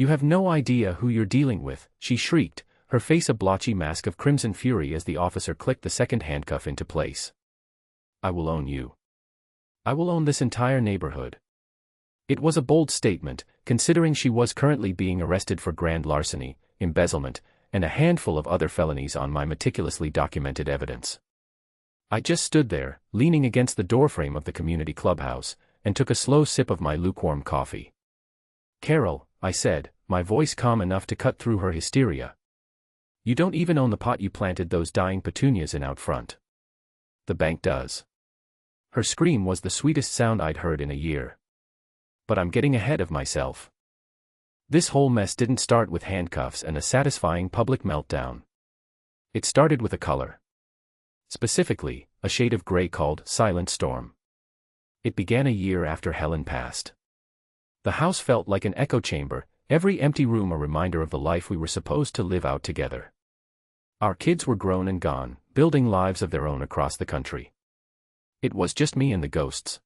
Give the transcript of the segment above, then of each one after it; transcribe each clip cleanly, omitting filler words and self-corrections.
"You have no idea who you're dealing with," she shrieked, her face a blotchy mask of crimson fury as the officer clicked the second handcuff into place. "I will own you. I will own this entire neighborhood." It was a bold statement, considering she was currently being arrested for grand larceny, embezzlement, and a handful of other felonies on my meticulously documented evidence. I just stood there, leaning against the doorframe of the community clubhouse, and took a slow sip of my lukewarm coffee. "Carol," I said, my voice calm enough to cut through her hysteria. "You don't even own the pot you planted those dying petunias in out front. The bank does." Her scream was the sweetest sound I'd heard in a year. But I'm getting ahead of myself. This whole mess didn't start with handcuffs and a satisfying public meltdown. It started with a color. Specifically, a shade of gray called Silent Storm. It began a year after Helen passed. The house felt like an echo chamber, every empty room a reminder of the life we were supposed to live out together. Our kids were grown and gone, building lives of their own across the country. It was just me and the ghosts.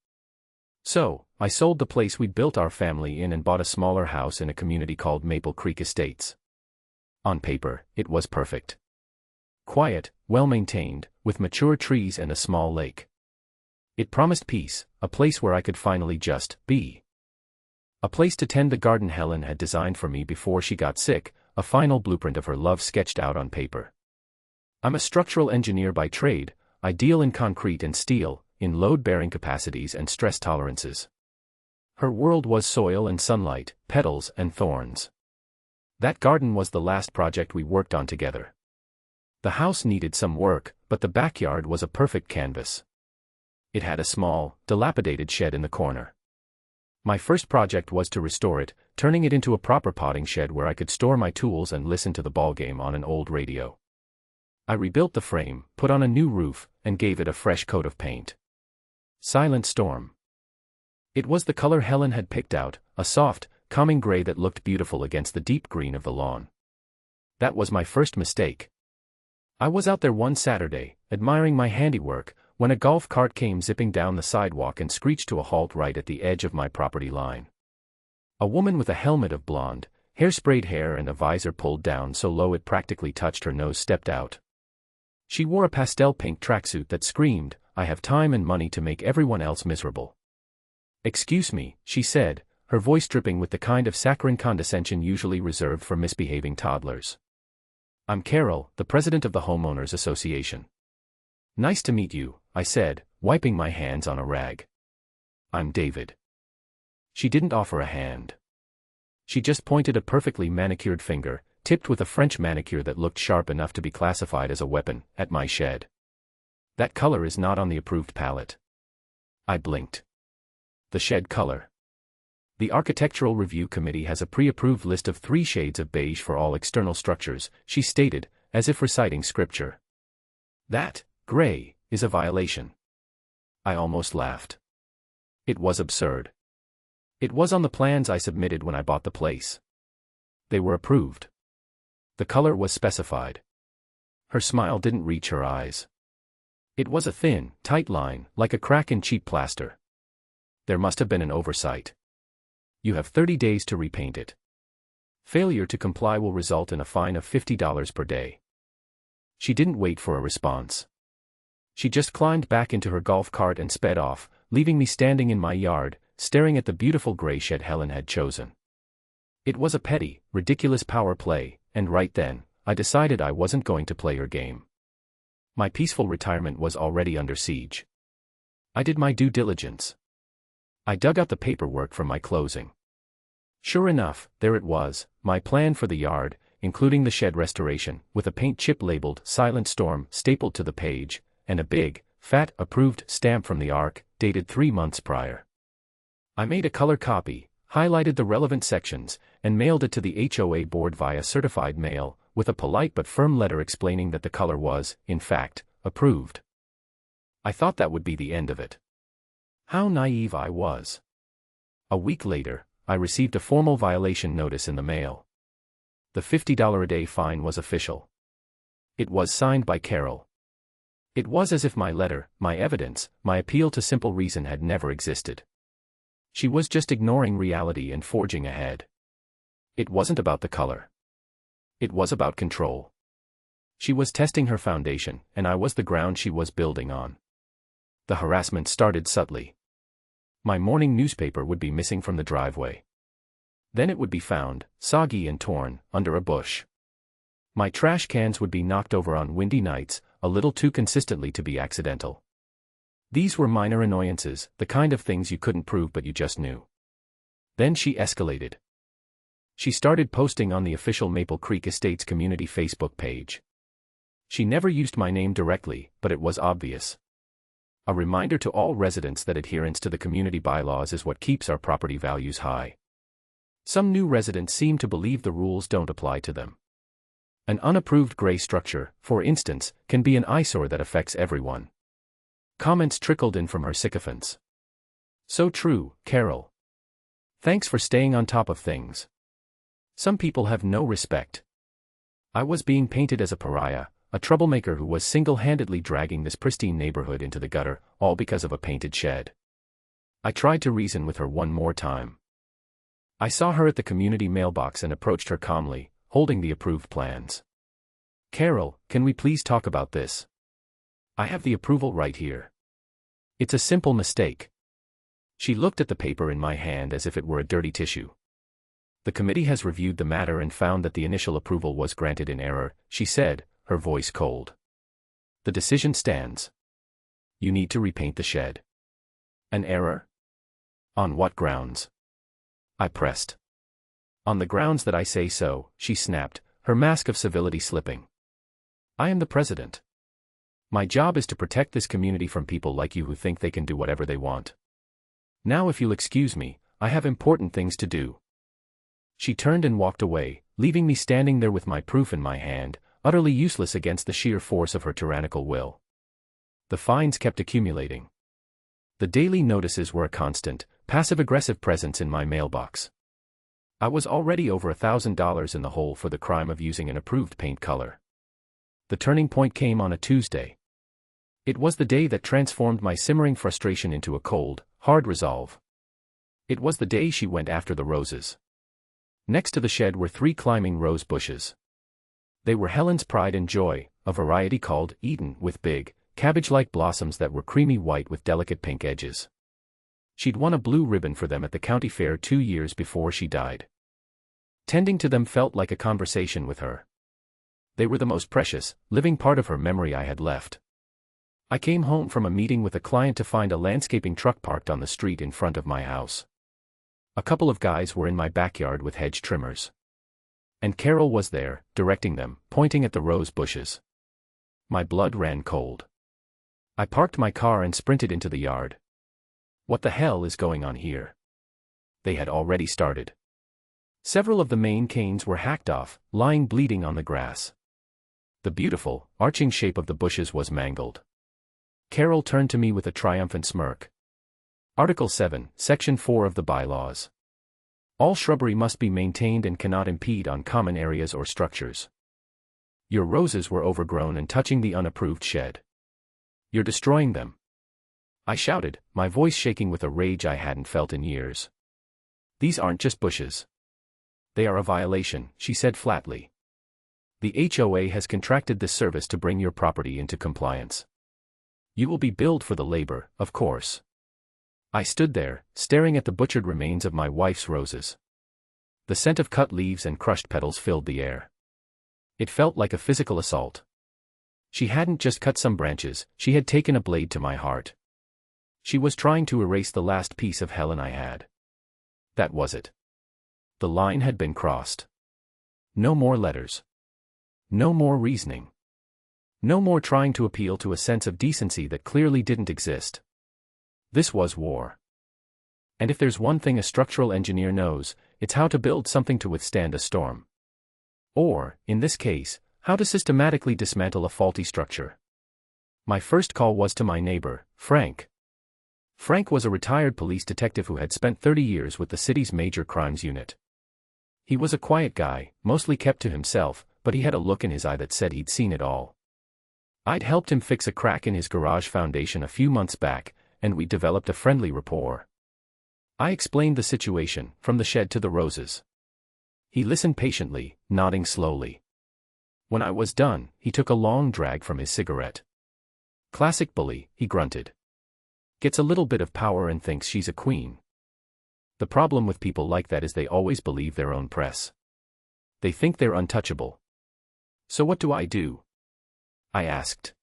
So, I sold the place we'd built our family in and bought a smaller house in a community called Maple Creek Estates. On paper, it was perfect. Quiet, well-maintained, with mature trees and a small lake. It promised peace, a place where I could finally just be. A place to tend the garden Helen had designed for me before she got sick, a final blueprint of her love sketched out on paper. I'm a structural engineer by trade, I deal in concrete and steel, in load-bearing capacities and stress tolerances. Her world was soil and sunlight, petals and thorns. That garden was the last project we worked on together. The house needed some work, but the backyard was a perfect canvas. It had a small, dilapidated shed in the corner. My first project was to restore it, turning it into a proper potting shed where I could store my tools and listen to the ballgame on an old radio. I rebuilt the frame, put on a new roof, and gave it a fresh coat of paint. Silent Storm. It was the color Helen had picked out, a soft, calming gray that looked beautiful against the deep green of the lawn. That was my first mistake. I was out there one Saturday, admiring my handiwork, when a golf cart came zipping down the sidewalk and screeched to a halt right at the edge of my property line. A woman with a helmet of blonde, hairsprayed hair and a visor pulled down so low it practically touched her nose stepped out. She wore a pastel pink tracksuit that screamed, "I have time and money to make everyone else miserable." "Excuse me," she said, her voice dripping with the kind of saccharine condescension usually reserved for misbehaving toddlers. "I'm Carol, the president of the Homeowners Association." "Nice to meet you," I said, wiping my hands on a rag. "I'm David." She didn't offer a hand. She just pointed a perfectly manicured finger, tipped with a French manicure that looked sharp enough to be classified as a weapon, at my shed. "That color is not on the approved palette." I blinked. The shed color. "The Architectural Review Committee has a pre-approved list of 3 shades of beige for all external structures," she stated, as if reciting scripture. "That, gray, is a violation." I almost laughed. It was absurd. It was on the plans I submitted when I bought the place. They were approved. The color was specified. Her smile didn't reach her eyes. It was a thin, tight line, like a crack in cheap plaster. There must have been an oversight. "You have 30 days to repaint it. Failure to comply will result in a fine of $50 per day." She didn't wait for a response. She just climbed back into her golf cart and sped off, leaving me standing in my yard, staring at the beautiful gray shed Helen had chosen. It was a petty, ridiculous power play, and right then, I decided I wasn't going to play her game. My peaceful retirement was already under siege. I did my due diligence. I dug out the paperwork from my closing. Sure enough, there it was, my plan for the yard, including the shed restoration, with a paint chip labeled Silent Storm stapled to the page, and a big, fat, approved stamp from the ARC, dated 3 months prior. I made a color copy, highlighted the relevant sections, and mailed it to the HOA board via certified mail, with a polite but firm letter explaining that the color was, in fact, approved. I thought that would be the end of it. How naive I was. A week later, I received a formal violation notice in the mail. The $50 a day fine was official. It was signed by Carol. It was as if my letter, my evidence, my appeal to simple reason had never existed. She was just ignoring reality and forging ahead. It wasn't about the color. It was about control. She was testing her foundation, and I was the ground she was building on. The harassment started subtly. My morning newspaper would be missing from the driveway. Then it would be found, soggy and torn, under a bush. My trash cans would be knocked over on windy nights, a little too consistently to be accidental. These were minor annoyances, the kind of things you couldn't prove but you just knew. Then she escalated. She started posting on the official Maple Creek Estates community Facebook page. She never used my name directly, but it was obvious. A reminder to all residents that adherence to the community bylaws is what keeps our property values high. Some new residents seem to believe the rules don't apply to them. An unapproved gray structure, for instance, can be an eyesore that affects everyone. Comments trickled in from her sycophants. So true, Carol. Thanks for staying on top of things. Some people have no respect. I was being painted as a pariah, a troublemaker who was single-handedly dragging this pristine neighborhood into the gutter, all because of a painted shed. I tried to reason with her one more time. I saw her at the community mailbox and approached her calmly, holding the approved plans. Carol, can we please talk about this? I have the approval right here. It's a simple mistake. She looked at the paper in my hand as if it were a dirty tissue. The committee has reviewed the matter and found that the initial approval was granted in error, she said, her voice cold. The decision stands. You need to repaint the shed. An error? On what grounds? I pressed. On the grounds that I say so, she snapped, her mask of civility slipping. I am the president. My job is to protect this community from people like you who think they can do whatever they want. Now if you'll excuse me, I have important things to do. She turned and walked away, leaving me standing there with my proof in my hand, utterly useless against the sheer force of her tyrannical will. The fines kept accumulating. The daily notices were a constant, passive-aggressive presence in my mailbox. I was already over $1,000 in the hole for the crime of using an approved paint color. The turning point came on a Tuesday. It was the day that transformed my simmering frustration into a cold, hard resolve. It was the day she went after the roses. Next to the shed were 3 climbing rose bushes. They were Helen's pride and joy, a variety called Eden with big, cabbage-like blossoms that were creamy white with delicate pink edges. She'd won a blue ribbon for them at the county fair 2 years before she died. Tending to them felt like a conversation with her. They were the most precious, living part of her memory I had left. I came home from a meeting with a client to find a landscaping truck parked on the street in front of my house. A couple of guys were in my backyard with hedge trimmers. And Carol was there, directing them, pointing at the rose bushes. My blood ran cold. I parked my car and sprinted into the yard. What the hell is going on here? They had already started. Several of the main canes were hacked off, lying bleeding on the grass. The beautiful, arching shape of the bushes was mangled. Carol turned to me with a triumphant smirk. Article 7, Section 4 of the bylaws. All shrubbery must be maintained and cannot impede on common areas or structures. Your roses were overgrown and touching the unapproved shed. You're destroying them. I shouted, my voice shaking with a rage I hadn't felt in years. These aren't just bushes. They are a violation, she said flatly. The HOA has contracted this service to bring your property into compliance. You will be billed for the labor, of course. I stood there, staring at the butchered remains of my wife's roses. The scent of cut leaves and crushed petals filled the air. It felt like a physical assault. She hadn't just cut some branches, she had taken a blade to my heart. She was trying to erase the last piece of Helen I had. That was it. The line had been crossed. No more letters. No more reasoning. No more trying to appeal to a sense of decency that clearly didn't exist. This was war. And if there's one thing a structural engineer knows, it's how to build something to withstand a storm. Or, in this case, how to systematically dismantle a faulty structure. My first call was to my neighbor, Frank. Frank was a retired police detective who had spent 30 years with the city's major crimes unit. He was a quiet guy, mostly kept to himself, but he had a look in his eye that said he'd seen it all. I'd helped him fix a crack in his garage foundation a few months back, and we developed a friendly rapport. I explained the situation, from the shed to the roses. He listened patiently, nodding slowly. When I was done, he took a long drag from his cigarette. Classic bully, he grunted. Gets a little bit of power and thinks she's a queen. The problem with people like that is they always believe their own press. They think they're untouchable. So what do I do? I asked.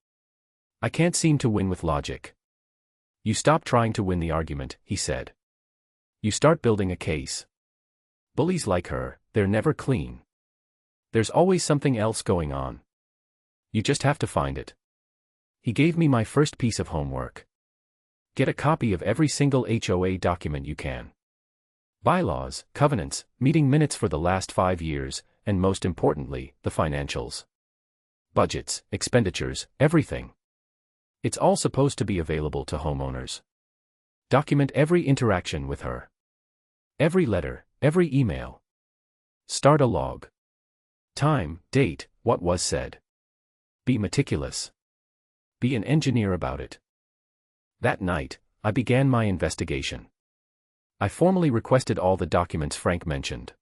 I can't seem to win with logic. You stop trying to win the argument, he said. You start building a case. Bullies like her, they're never clean. There's always something else going on. You just have to find it. He gave me my first piece of homework. Get a copy of every single HOA document you can. Bylaws, covenants, meeting minutes for the last 5 years, and most importantly, the financials. Budgets, expenditures, everything. It's all supposed to be available to homeowners. Document every interaction with her. Every letter, every email. Start a log. Time, date, what was said. Be meticulous. Be an engineer about it. That night, I began my investigation. I formally requested all the documents Frank mentioned.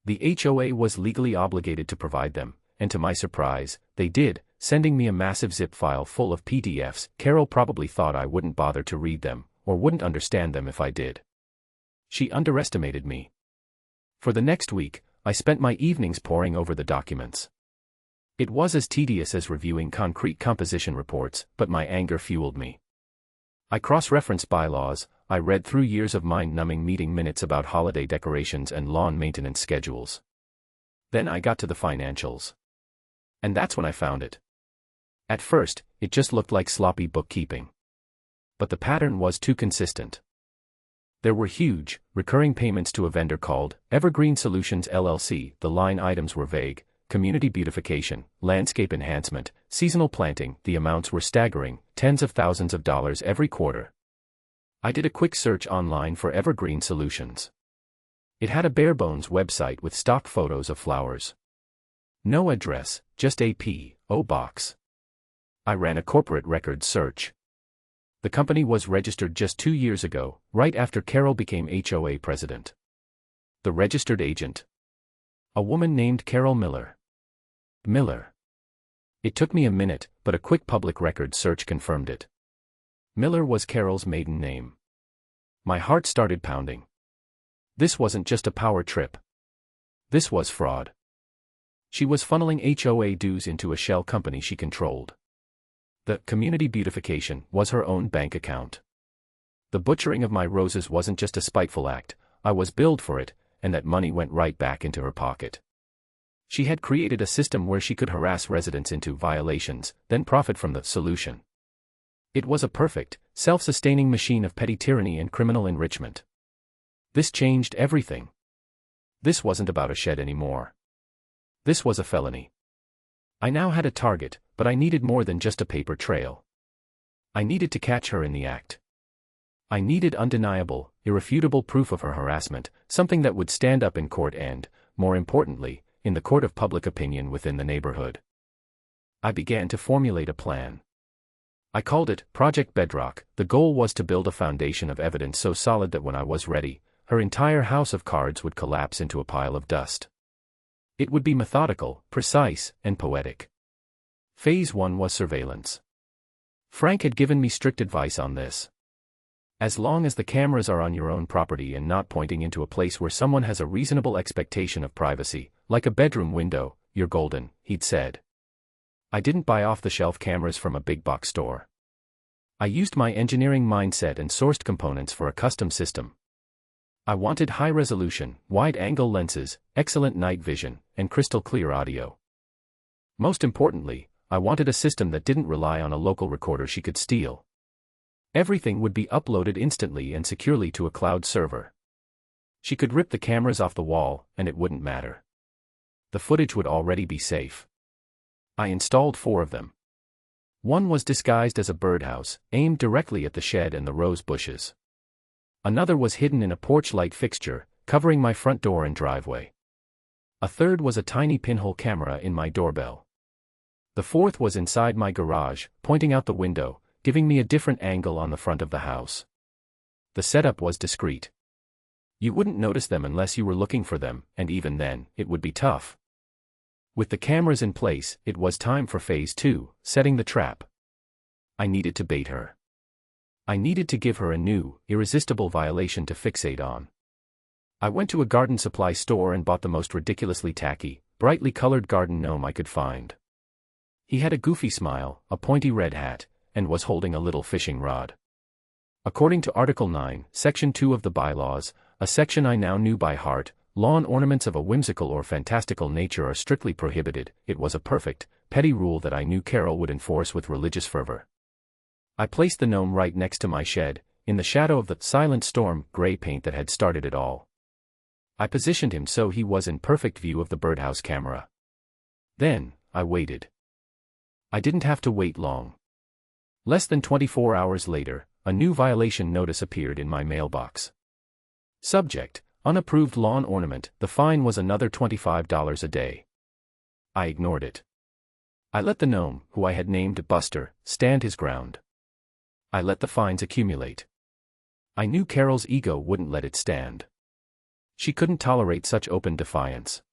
The HOA was legally obligated to provide them, and to my surprise, they did, sending me a massive zip file full of PDFs. Carol probably thought I wouldn't bother to read them, or wouldn't understand them if I did. She underestimated me. For the next week, I spent my evenings poring over the documents. It was as tedious as reviewing concrete composition reports, but my anger fueled me. I cross-referenced bylaws, I read through years of mind-numbing meeting minutes about holiday decorations and lawn maintenance schedules. Then I got to the financials. And that's when I found it. At first, it just looked like sloppy bookkeeping. But the pattern was too consistent. There were huge, recurring payments to a vendor called Evergreen Solutions LLC. The line items were vague: community beautification, landscape enhancement, seasonal planting. The amounts were staggering, tens of thousands of dollars every quarter. I did a quick search online for Evergreen Solutions. It had a bare-bones website with stock photos of flowers. No address, just a P.O. box. I ran a corporate records search. The company was registered just 2 years ago, right after Carol became HOA president. The registered agent? A woman named Carol Miller. Miller. It took me a minute, but a quick public records search confirmed it. Miller was Carol's maiden name. My heart started pounding. This wasn't just a power trip. This was fraud. She was funneling HOA dues into a shell company she controlled. The community beautification was her own bank account. The butchering of my roses wasn't just a spiteful act, I was billed for it, and that money went right back into her pocket. She had created a system where she could harass residents into violations, then profit from the solution. It was a perfect, self-sustaining machine of petty tyranny and criminal enrichment. This changed everything. This wasn't about a shed anymore. This was a felony. I now had a target, but I needed more than just a paper trail. I needed to catch her in the act. I needed undeniable, irrefutable proof of her harassment, something that would stand up in court and, more importantly, in the court of public opinion within the neighborhood. I began to formulate a plan. I called it Project Bedrock. The goal was to build a foundation of evidence so solid that when I was ready, her entire house of cards would collapse into a pile of dust. It would be methodical, precise, and poetic. Phase 1 was surveillance. Frank had given me strict advice on this. As long as the cameras are on your own property and not pointing into a place where someone has a reasonable expectation of privacy, like a bedroom window, you're golden, he'd said. I didn't buy off-the-shelf cameras from a big box store. I used my engineering mindset and sourced components for a custom system. I wanted high-resolution, wide-angle lenses, excellent night vision, and crystal-clear audio. Most importantly, I wanted a system that didn't rely on a local recorder she could steal. Everything would be uploaded instantly and securely to a cloud server. She could rip the cameras off the wall, and it wouldn't matter. The footage would already be safe. I installed 4 of them. One was disguised as a birdhouse, aimed directly at the shed and the rose bushes. Another was hidden in a porch light fixture, covering my front door and driveway. A third was a tiny pinhole camera in my doorbell. The fourth was inside my garage, pointing out the window, giving me a different angle on the front of the house. The setup was discreet. You wouldn't notice them unless you were looking for them, and even then, it would be tough. With the cameras in place, it was time for phase 2, setting the trap. I needed to bait her. I needed to give her a new, irresistible violation to fixate on. I went to a garden supply store and bought the most ridiculously tacky, brightly colored garden gnome I could find. He had a goofy smile, a pointy red hat, and was holding a little fishing rod. According to Article 9, Section 2 of the bylaws, a section I now knew by heart, lawn ornaments of a whimsical or fantastical nature are strictly prohibited. It was a perfect, petty rule that I knew Carol would enforce with religious fervor. I placed the gnome right next to my shed, in the shadow of the silent storm gray paint that had started it all. I positioned him so he was in perfect view of the birdhouse camera. Then, I waited. I didn't have to wait long. Less than 24 hours later, a new violation notice appeared in my mailbox. Subject: unapproved lawn ornament. The fine was another $25 a day. I ignored it. I let the gnome, who I had named Buster, stand his ground. I let the fines accumulate. I knew Carol's ego wouldn't let it stand. She couldn't tolerate such open defiance.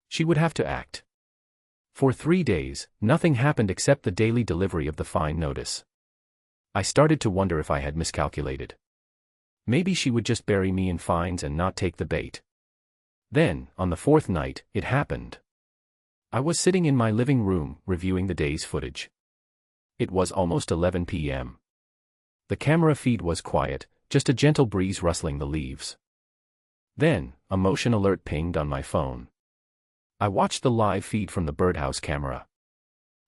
She would have to act. For 3 days, nothing happened except the daily delivery of the fine notice. I started to wonder if I had miscalculated. Maybe she would just bury me in fines and not take the bait. Then, on the 4th night, it happened. I was sitting in my living room, reviewing the day's footage. It was almost 11 p.m. The camera feed was quiet, just a gentle breeze rustling the leaves. Then, a motion alert pinged on my phone. I watched the live feed from the birdhouse camera.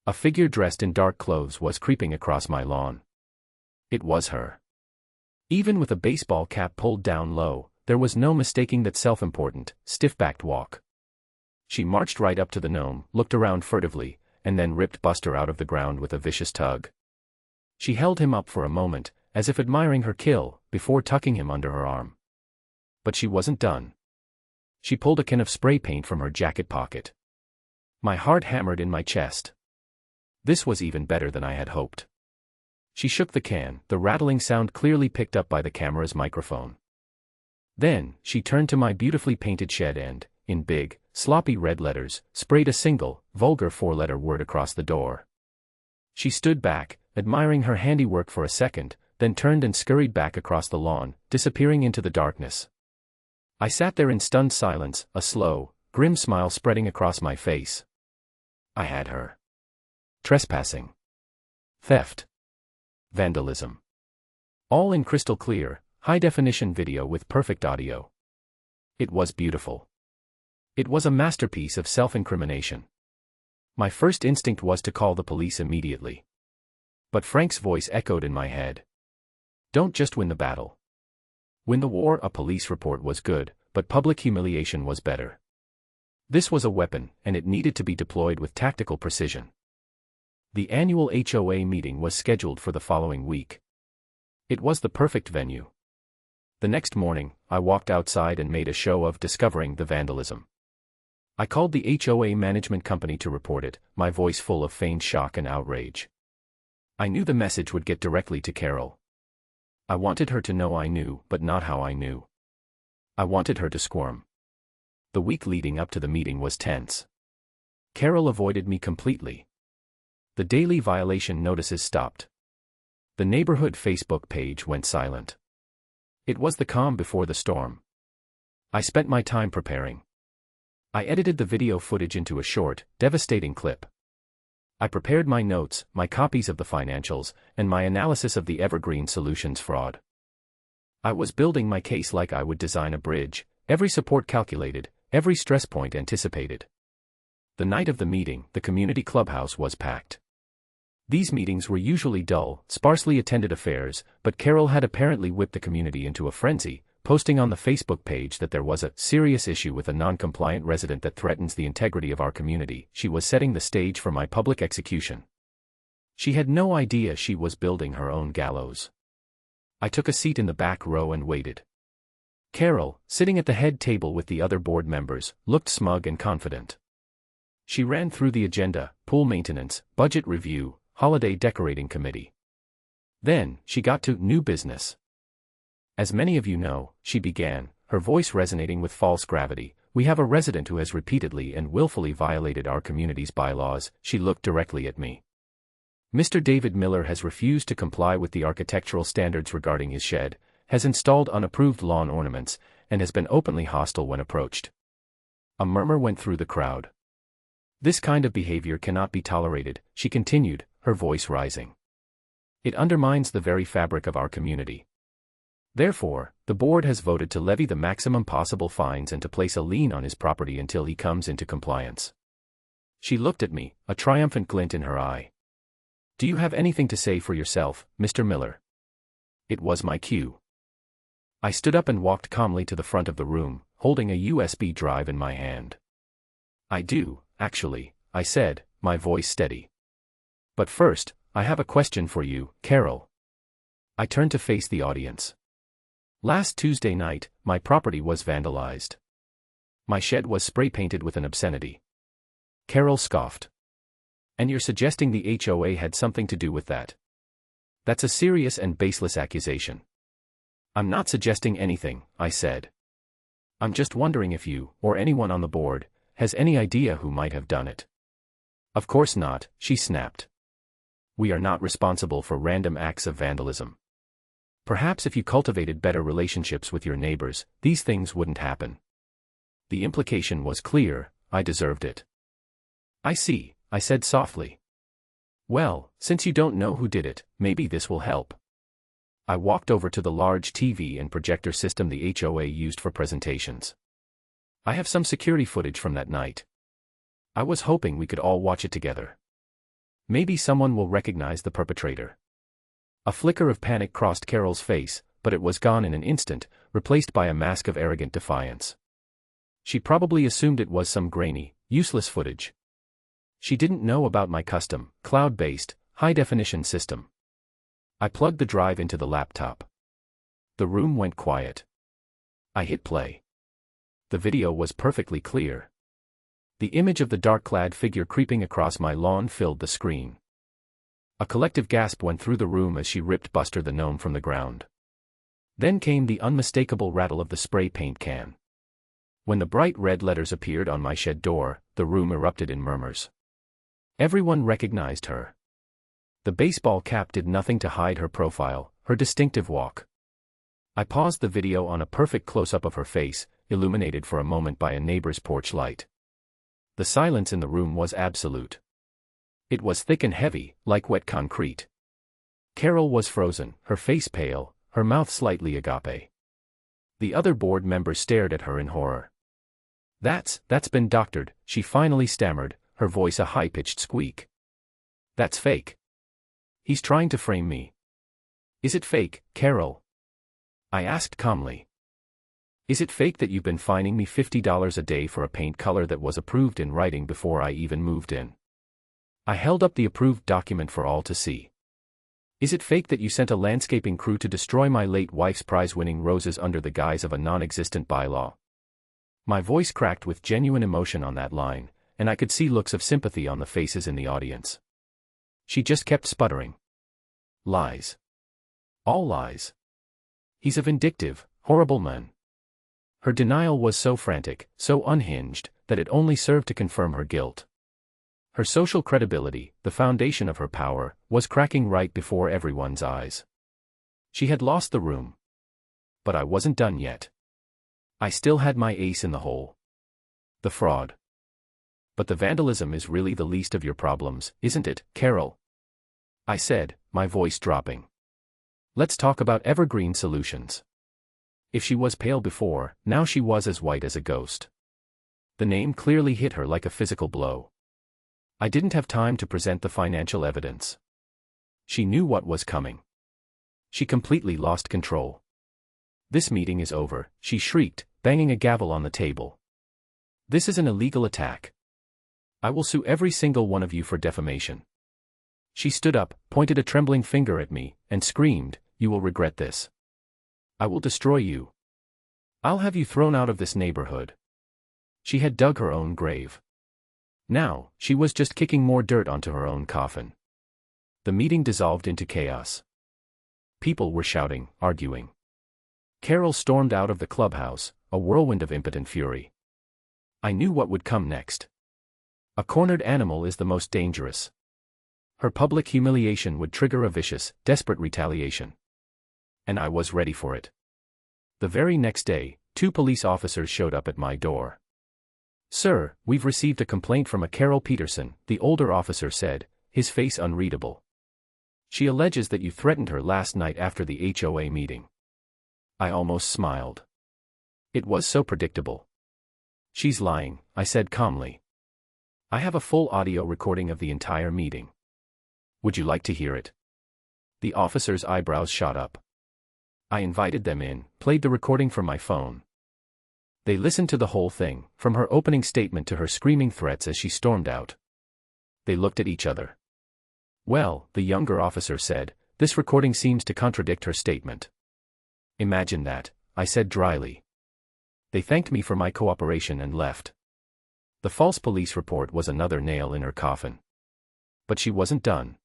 A figure dressed in dark clothes was creeping across my lawn. It was her. Even with a baseball cap pulled down low, there was no mistaking that self-important, stiff-backed walk. She marched right up to the gnome, looked around furtively, and then ripped Buster out of the ground with a vicious tug. She held him up for a moment, as if admiring her kill, before tucking him under her arm. But she wasn't done. She pulled a can of spray paint from her jacket pocket. My heart hammered in my chest. This was even better than I had hoped. She shook the can, the rattling sound clearly picked up by the camera's microphone. Then, she turned to my beautifully painted shed and, in big, sloppy red letters, sprayed a single, vulgar 4-letter word across the door. She stood back, admiring her handiwork for a second, then turned and scurried back across the lawn, disappearing into the darkness. I sat there in stunned silence, a slow, grim smile spreading across my face. I had her. Trespassing. Theft. Vandalism. All in crystal clear, high-definition video with perfect audio. It was beautiful. It was a masterpiece of self-incrimination. My first instinct was to call the police immediately. But Frank's voice echoed in my head. Don't just win the battle. Win the war. A police report was good, but public humiliation was better. This was a weapon, and it needed to be deployed with tactical precision. The annual HOA meeting was scheduled for the following week. It was the perfect venue. The next morning, I walked outside and made a show of discovering the vandalism. I called the HOA management company to report it, my voice full of feigned shock and outrage. I knew the message would get directly to Carol. I wanted her to know I knew, but not how I knew. I wanted her to squirm. The week leading up to the meeting was tense. Carol avoided me completely. The daily violation notices stopped. The neighborhood Facebook page went silent. It was the calm before the storm. I spent my time preparing. I edited the video footage into a short, devastating clip. I prepared my notes, my copies of the financials, and my analysis of the Evergreen Solutions fraud. I was building my case like I would design a bridge, every support calculated, every stress point anticipated. The night of the meeting, the community clubhouse was packed. These meetings were usually dull, sparsely attended affairs, but Carol had apparently whipped the community into a frenzy, posting on the Facebook page that there was a serious issue with a non-compliant resident that threatens the integrity of our community. She was setting the stage for my public execution. She had no idea she was building her own gallows. I took a seat in the back row and waited. Carol, sitting at the head table with the other board members, looked smug and confident. She ran through the agenda: pool maintenance, budget review, holiday decorating committee. Then, she got to new business. As many of you know, she began, her voice resonating with false gravity. "We have a resident who has repeatedly and willfully violated our community's bylaws." She looked directly at me. "Mr. David Miller has refused to comply with the architectural standards regarding his shed, has installed unapproved lawn ornaments, and has been openly hostile when approached." A murmur went through the crowd. "This kind of behavior cannot be tolerated," she continued, her voice rising. "It undermines the very fabric of our community. Therefore, the board has voted to levy the maximum possible fines and to place a lien on his property until he comes into compliance." She looked at me, a triumphant glint in her eye. "Do you have anything to say for yourself, Mr. Miller?" It was my cue. I stood up and walked calmly to the front of the room, holding a USB drive in my hand. "I do, actually," I said, my voice steady. "But first, I have a question for you, Carol." I turned to face the audience. "Last Tuesday night, my property was vandalized. My shed was spray-painted with an obscenity." Carol scoffed. "And you're suggesting the HOA had something to do with that? That's a serious and baseless accusation." "I'm not suggesting anything," I said. "I'm just wondering if you, or anyone on the board, has any idea who might have done it." "Of course not," she snapped. "We are not responsible for random acts of vandalism. Perhaps if you cultivated better relationships with your neighbors, these things wouldn't happen." The implication was clear: I deserved it. "I see," I said softly. "Well, since you don't know who did it, maybe this will help." I walked over to the large TV and projector system the HOA used for presentations. "I have some security footage from that night. I was hoping we could all watch it together. Maybe someone will recognize the perpetrator." A flicker of panic crossed Carol's face, but it was gone in an instant, replaced by a mask of arrogant defiance. She probably assumed it was some grainy, useless footage. She didn't know about my custom, cloud-based, high-definition system. I plugged the drive into the laptop. The room went quiet. I hit play. The video was perfectly clear. The image of the dark-clad figure creeping across my lawn filled the screen. A collective gasp went through the room as she ripped Buster the gnome from the ground. Then came the unmistakable rattle of the spray paint can. When the bright red letters appeared on my shed door, the room erupted in murmurs. Everyone recognized her. The baseball cap did nothing to hide her profile, her distinctive walk. I paused the video on a perfect close-up of her face, illuminated for a moment by a neighbor's porch light. The silence in the room was absolute. It was thick and heavy, like wet concrete. Carol was frozen, her face pale, her mouth slightly agape. The other board members stared at her in horror. That's been doctored," she finally stammered, her voice a high-pitched squeak. "That's fake. He's trying to frame me." "Is it fake, Carol?" I asked calmly. "Is it fake that you've been fining me $50 a day for a paint color that was approved in writing before I even moved in?" I held up the approved document for all to see. "Is it fake that you sent a landscaping crew to destroy my late wife's prize-winning roses under the guise of a non-existent bylaw?" My voice cracked with genuine emotion on that line, and I could see looks of sympathy on the faces in the audience. She just kept sputtering. "Lies. All lies. He's a vindictive, horrible man." Her denial was so frantic, so unhinged, that it only served to confirm her guilt. Her social credibility, the foundation of her power, was cracking right before everyone's eyes. She had lost the room. But I wasn't done yet. I still had my ace in the hole. The fraud. "But the vandalism is really the least of your problems, isn't it, Carol?" I said, my voice dropping. "Let's talk about evergreen solutions." If she was pale before, now she was as white as a ghost. The name clearly hit her like a physical blow. I didn't have time to present the financial evidence. She knew what was coming. She completely lost control. "This meeting is over," she shrieked, banging a gavel on the table. "This is an illegal attack. I will sue every single one of you for defamation." She stood up, pointed a trembling finger at me, and screamed, "You will regret this. I will destroy you. I'll have you thrown out of this neighborhood." She had dug her own grave. Now, she was just kicking more dirt onto her own coffin. The meeting dissolved into chaos. People were shouting, arguing. Carol stormed out of the clubhouse, a whirlwind of impotent fury. I knew what would come next. A cornered animal is the most dangerous. Her public humiliation would trigger a vicious, desperate retaliation. And I was ready for it. The very next day, 2 police officers showed up at my door. "Sir, we've received a complaint from a Carol Peterson," the older officer said, his face unreadable. "She alleges that you threatened her last night after the HOA meeting." I almost smiled. It was so predictable. "She's lying," I said calmly. "I have a full audio recording of the entire meeting. Would you like to hear it?" The officer's eyebrows shot up. I invited them in, played the recording from my phone. They listened to the whole thing, from her opening statement to her screaming threats as she stormed out. They looked at each other. "Well," the younger officer said, "this recording seems to contradict her statement." "Imagine that," I said dryly. They thanked me for my cooperation and left. The false police report was another nail in her coffin. But she wasn't done.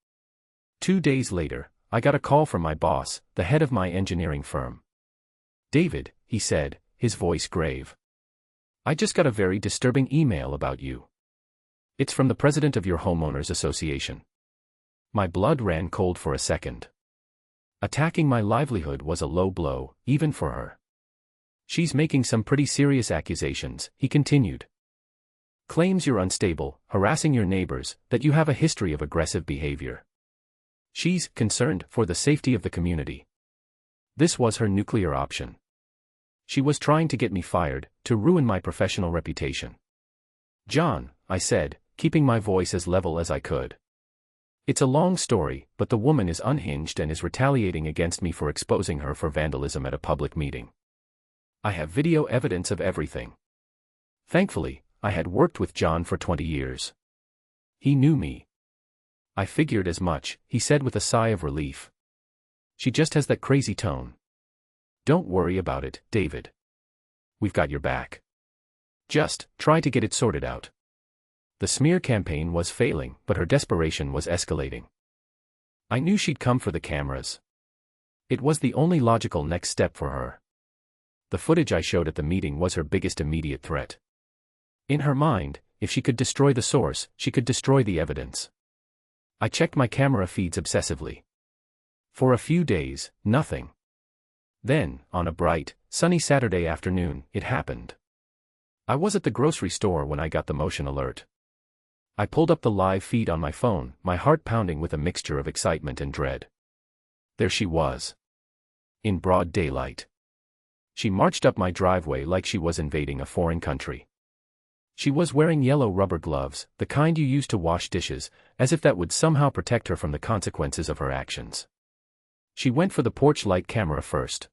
2 days later, I got a call from my boss, the head of my engineering firm. "David," he said, his voice grave. "I just got a very disturbing email about you. It's from the president of your homeowners association." My blood ran cold for a second. Attacking my livelihood was a low blow, even for her. "She's making some pretty serious accusations," he continued. "Claims you're unstable, harassing your neighbors, that you have a history of aggressive behavior. She's concerned for the safety of the community." This was her nuclear option. She was trying to get me fired, to ruin my professional reputation. "John," I said, keeping my voice as level as I could. "It's a long story, but the woman is unhinged and is retaliating against me for exposing her for vandalism at a public meeting. I have video evidence of everything." Thankfully, I had worked with John for 20 years. He knew me. "I figured as much," he said with a sigh of relief. "She just has that crazy tone. Don't worry about it, David. We've got your back. Just try to get it sorted out." The smear campaign was failing, but her desperation was escalating. I knew she'd come for the cameras. It was the only logical next step for her. The footage I showed at the meeting was her biggest immediate threat. In her mind, if she could destroy the source, she could destroy the evidence. I checked my camera feeds obsessively. For a few days, nothing. Then, on a bright, sunny Saturday afternoon, it happened. I was at the grocery store when I got the motion alert. I pulled up the live feed on my phone, my heart pounding with a mixture of excitement and dread. There she was. In broad daylight. She marched up my driveway like she was invading a foreign country. She was wearing yellow rubber gloves, the kind you use to wash dishes, as if that would somehow protect her from the consequences of her actions. She went for the porch light camera first.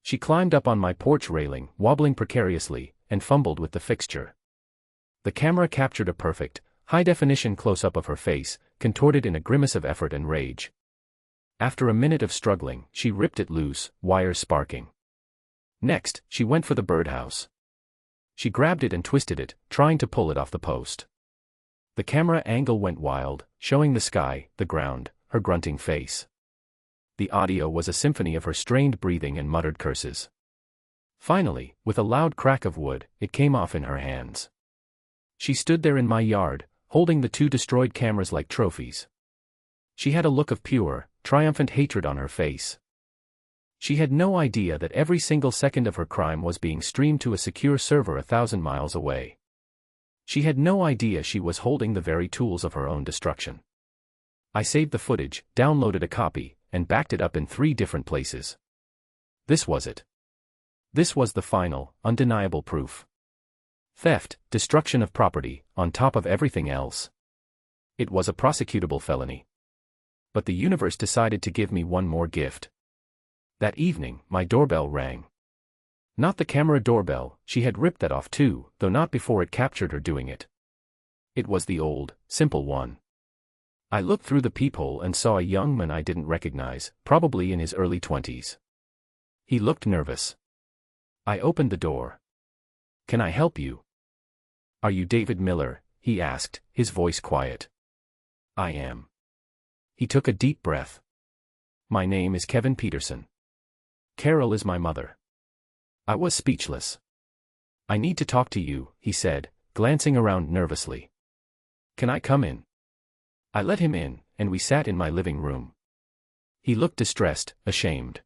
She climbed up on my porch railing, wobbling precariously, and fumbled with the fixture. The camera captured a perfect, high-definition close-up of her face, contorted in a grimace of effort and rage. After a minute of struggling, she ripped it loose, wires sparking. Next, she went for the birdhouse. She grabbed it and twisted it, trying to pull it off the post. The camera angle went wild, showing the sky, the ground, her grunting face. The audio was a symphony of her strained breathing and muttered curses. Finally, with a loud crack of wood, it came off in her hands. She stood there in my yard, holding the 2 destroyed cameras like trophies. She had a look of pure, triumphant hatred on her face. She had no idea that every single second of her crime was being streamed to a secure server 1,000 miles away. She had no idea she was holding the very tools of her own destruction. I saved the footage, downloaded a copy, and backed it up in 3 different places. This was it. This was the final, undeniable proof. Theft, destruction of property, on top of everything else. It was a prosecutable felony. But the universe decided to give me one more gift. That evening, my doorbell rang. Not the camera doorbell, she had ripped that off too, though not before it captured her doing it. It was the old, simple one. I looked through the peephole and saw a young man I didn't recognize, probably in his early 20s. He looked nervous. I opened the door. "Can I help you?" "Are you David Miller?" he asked, his voice quiet. "I am." He took a deep breath. "My name is Kevin Peterson." Carol is my mother. I was speechless. I need to talk to you, he said, glancing around nervously. Can I come in? I let him in, and we sat in my living room. He looked distressed, ashamed.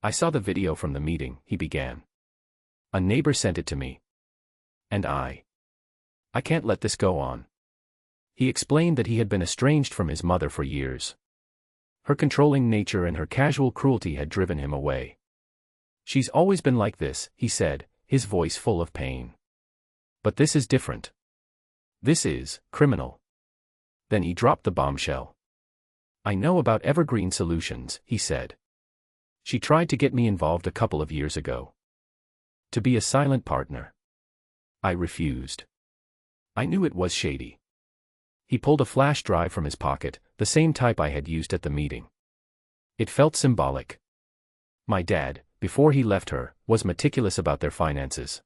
I saw the video from the meeting, he began. A neighbor sent it to me. And I can't let this go on. He explained that he had been estranged from his mother for years. Her controlling nature and her casual cruelty had driven him away. She's always been like this, he said, his voice full of pain. But this is different. This is criminal. Then he dropped the bombshell. I know about Evergreen Solutions, he said. She tried to get me involved a couple of years ago. To be a silent partner. I refused. I knew it was shady. He pulled a flash drive from his pocket, the same type I had used at the meeting. It felt symbolic. My dad, before he left her, was meticulous about their finances.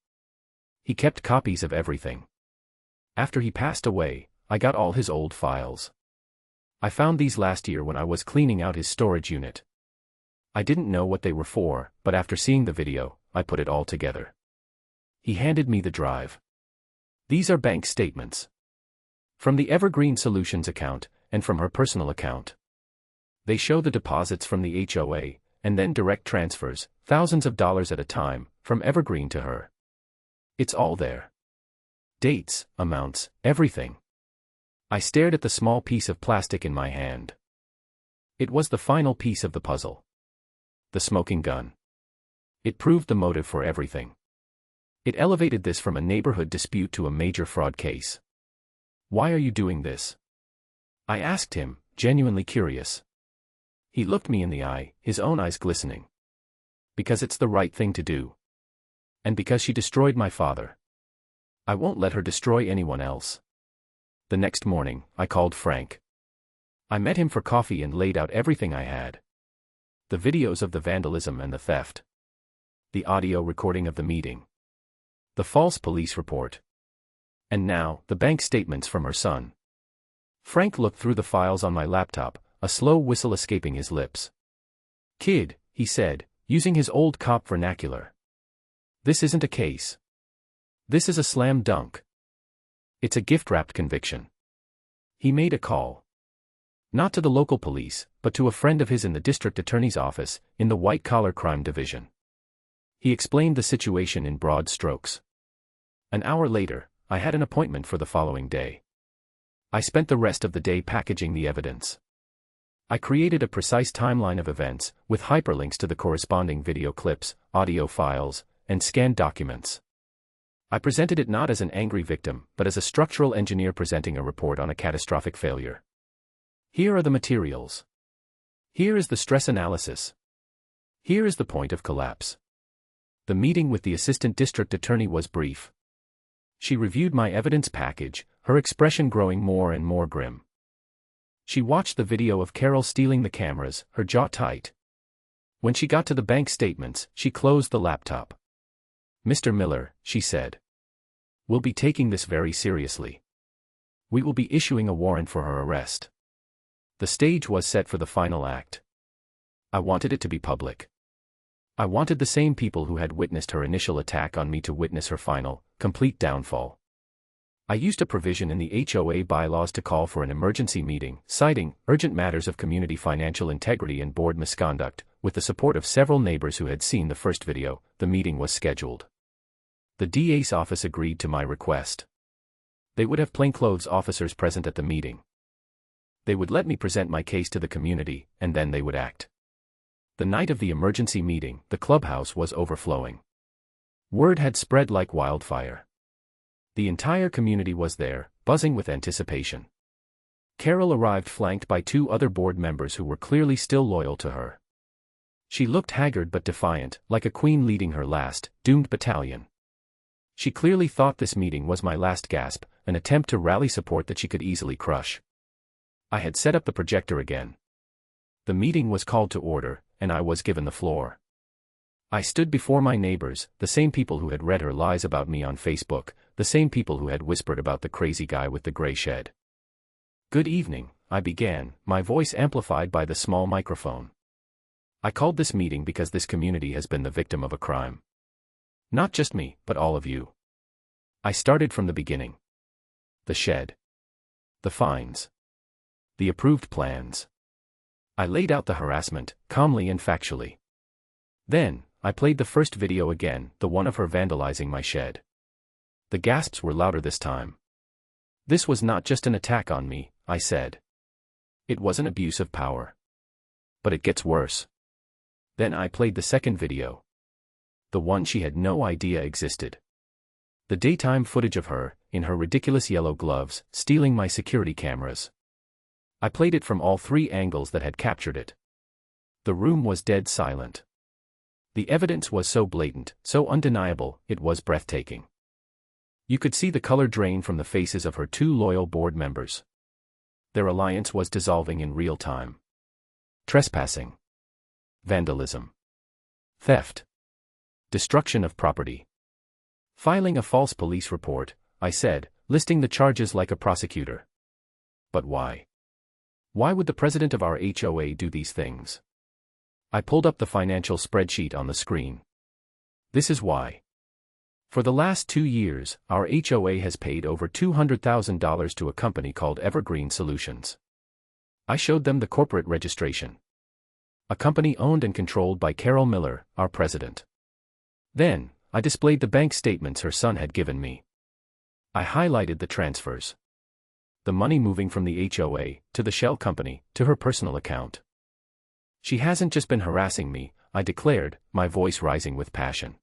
He kept copies of everything. After he passed away, I got all his old files. I found these last year when I was cleaning out his storage unit. I didn't know what they were for, but after seeing the video, I put it all together. He handed me the drive. These are bank statements. From the Evergreen Solutions account, and from her personal account. They show the deposits from the HOA, and then direct transfers, thousands of dollars at a time, from Evergreen to her. It's all there. Dates, amounts, everything. I stared at the small piece of plastic in my hand. It was the final piece of the puzzle. The smoking gun. It proved the motive for everything. It elevated this from a neighborhood dispute to a major fraud case. Why are you doing this? I asked him, genuinely curious. He looked me in the eye, his own eyes glistening. Because it's the right thing to do. And because she destroyed my father. I won't let her destroy anyone else. The next morning, I called Frank. I met him for coffee and laid out everything I had. The videos of the vandalism and the theft. The audio recording of the meeting. The false police report. And now, the bank statements from her son. Frank looked through the files on my laptop, a slow whistle escaping his lips. Kid, he said, using his old cop vernacular. This isn't a case. This is a slam dunk. It's a gift-wrapped conviction. He made a call. Not to the local police, but to a friend of his in the district attorney's office, in the white-collar crime division. He explained the situation in broad strokes. An hour later, I had an appointment for the following day. I spent the rest of the day packaging the evidence. I created a precise timeline of events, with hyperlinks to the corresponding video clips, audio files, and scanned documents. I presented it not as an angry victim, but as a structural engineer presenting a report on a catastrophic failure. Here are the materials. Here is the stress analysis. Here is the point of collapse. The meeting with the assistant district attorney was brief. She reviewed my evidence package, her expression growing more and more grim. She watched the video of Carol stealing the cameras, her jaw tight. When she got to the bank statements, she closed the laptop. Mr. Miller, she said. We'll be taking this very seriously. We will be issuing a warrant for her arrest. The stage was set for the final act. I wanted it to be public. I wanted the same people who had witnessed her initial attack on me to witness her final, complete downfall. I used a provision in the HOA bylaws to call for an emergency meeting, citing urgent matters of community financial integrity and board misconduct. With the support of several neighbors who had seen the first video, the meeting was scheduled. The DA's office agreed to my request. They would have plainclothes officers present at the meeting. They would let me present my case to the community, and then they would act. The night of the emergency meeting, the clubhouse was overflowing. Word had spread like wildfire. The entire community was there, buzzing with anticipation. Carol arrived flanked by 2 other board members who were clearly still loyal to her. She looked haggard but defiant, like a queen leading her last, doomed battalion. She clearly thought this meeting was my last gasp, an attempt to rally support that she could easily crush. I had set up the projector again. The meeting was called to order, and I was given the floor. I stood before my neighbors, the same people who had read her lies about me on Facebook, the same people who had whispered about the crazy guy with the gray shed. Good evening, I began, my voice amplified by the small microphone. I called this meeting because this community has been the victim of a crime. Not just me, but all of you. I started from the beginning. The shed. The fines. The approved plans. I laid out the harassment, calmly and factually. Then, I played the first video again, the one of her vandalizing my shed. The gasps were louder this time. This was not just an attack on me, I said. It was an abuse of power. But it gets worse. Then I played the second video. The one she had no idea existed. The daytime footage of her, in her ridiculous yellow gloves, stealing my security cameras. I played it from all three angles that had captured it. The room was dead silent. The evidence was so blatant, so undeniable, it was breathtaking. You could see the color drain from the faces of her two loyal board members. Their alliance was dissolving in real time. Trespassing. Vandalism. Theft. Destruction of property. Filing a false police report, I said, listing the charges like a prosecutor. But why? Why would the president of our HOA do these things? I pulled up the financial spreadsheet on the screen. This is why. For the last 2 years, our HOA has paid over $200,000 to a company called Evergreen Solutions. I showed them the corporate registration. A company owned and controlled by Carol Miller, our president. Then, I displayed the bank statements her son had given me. I highlighted the transfers. The money moving from the HOA, to the shell company, to her personal account. She hasn't just been harassing me, I declared, my voice rising with passion.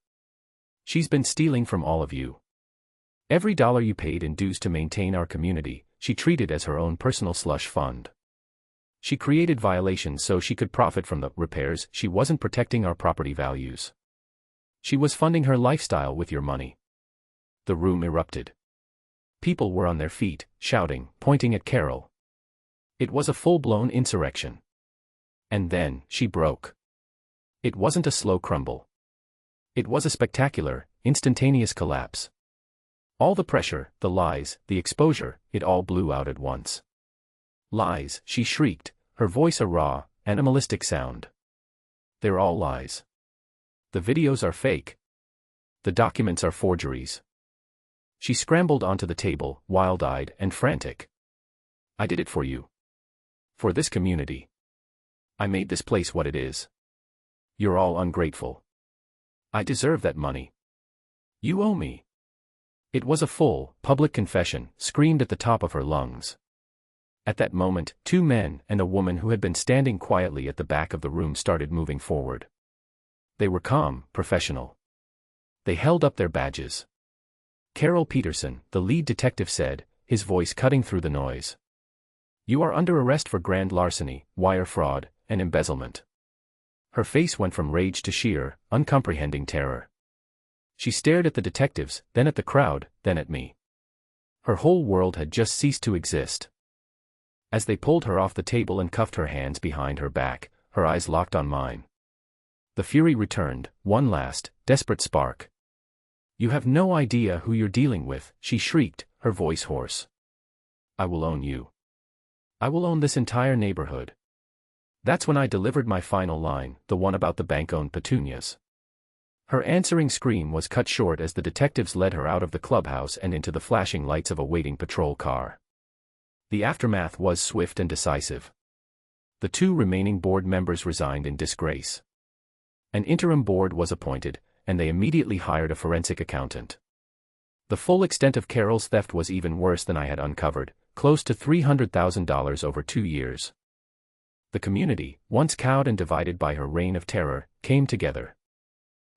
She's been stealing from all of you. Every dollar you paid in dues to maintain our community, she treated as her own personal slush fund. She created violations so she could profit from the repairs. She wasn't protecting our property values. She was funding her lifestyle with your money. The room erupted. People were on their feet, shouting, pointing at Carol. It was a full-blown insurrection. And then, she broke. It wasn't a slow crumble. It was a spectacular, instantaneous collapse. All the pressure, the lies, the exposure, it all blew out at once. Lies, she shrieked, her voice a raw, animalistic sound. They're all lies. The videos are fake. The documents are forgeries. She scrambled onto the table, wild-eyed and frantic. I did it for you. For this community. I made this place what it is. You're all ungrateful. I deserve that money. You owe me. It was a full, public confession, screamed at the top of her lungs. At that moment, 2 men and a woman who had been standing quietly at the back of the room started moving forward. They were calm, professional. They held up their badges. Carol Peterson, the lead detective said, his voice cutting through the noise. You are under arrest for grand larceny, wire fraud, and embezzlement. Her face went from rage to sheer, uncomprehending terror. She stared at the detectives, then at the crowd, then at me. Her whole world had just ceased to exist. As they pulled her off the table and cuffed her hands behind her back, her eyes locked on mine. The fury returned, one last, desperate spark. You have no idea who you're dealing with, she shrieked, her voice hoarse. I will own you. I will own this entire neighborhood. That's when I delivered my final line, the one about the bank-owned petunias. Her answering scream was cut short as the detectives led her out of the clubhouse and into the flashing lights of a waiting patrol car. The aftermath was swift and decisive. The 2 remaining board members resigned in disgrace. An interim board was appointed, and they immediately hired a forensic accountant. The full extent of Carol's theft was even worse than I had uncovered, close to $300,000 over 2 years. The community, once cowed and divided by her reign of terror, came together.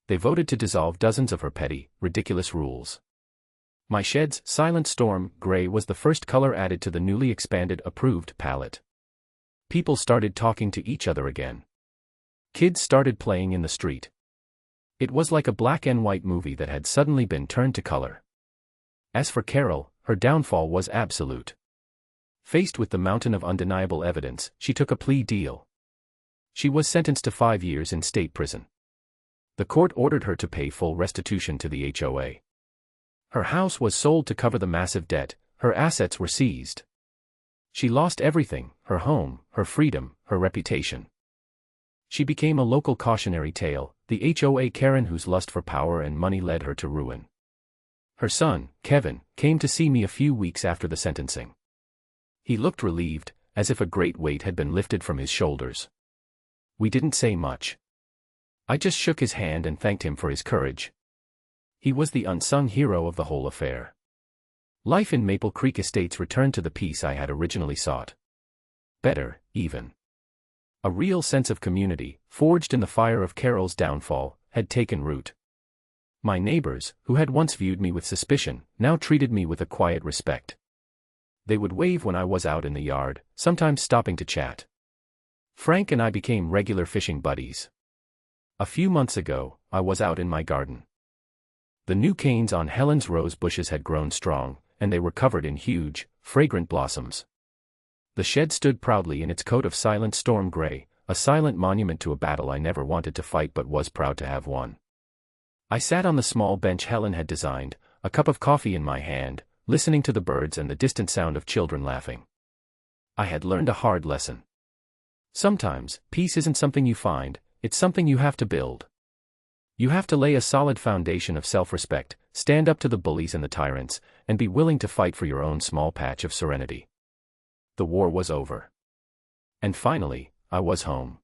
They voted to dissolve dozens of her petty, ridiculous rules. My shed's silent storm gray was the first color added to the newly expanded approved palette. People started talking to each other again. Kids started playing in the street. It was like a black and white movie that had suddenly been turned to color. As for Carol, her downfall was absolute. Faced with the mountain of undeniable evidence, she took a plea deal. She was sentenced to 5 years in state prison. The court ordered her to pay full restitution to the HOA. Her house was sold to cover the massive debt, her assets were seized. She lost everything, her home, her freedom, her reputation. She became a local cautionary tale, the HOA Karen whose lust for power and money led her to ruin. Her son, Kevin, came to see me a few weeks after the sentencing. He looked relieved, as if a great weight had been lifted from his shoulders. We didn't say much. I just shook his hand and thanked him for his courage. He was the unsung hero of the whole affair. Life in Maple Creek Estates returned to the peace I had originally sought. Better, even. A real sense of community, forged in the fire of Carol's downfall, had taken root. My neighbors, who had once viewed me with suspicion, now treated me with a quiet respect. They would wave when I was out in the yard, sometimes stopping to chat. Frank and I became regular fishing buddies. A few months ago, I was out in my garden. The new canes on Helen's rose bushes had grown strong, and they were covered in huge, fragrant blossoms. The shed stood proudly in its coat of silent storm gray, a silent monument to a battle I never wanted to fight but was proud to have won. I sat on the small bench Helen had designed, a cup of coffee in my hand, listening to the birds and the distant sound of children laughing. I had learned a hard lesson. Sometimes, peace isn't something you find, it's something you have to build. You have to lay a solid foundation of self-respect, stand up to the bullies and the tyrants, and be willing to fight for your own small patch of serenity. The war was over. And finally, I was home.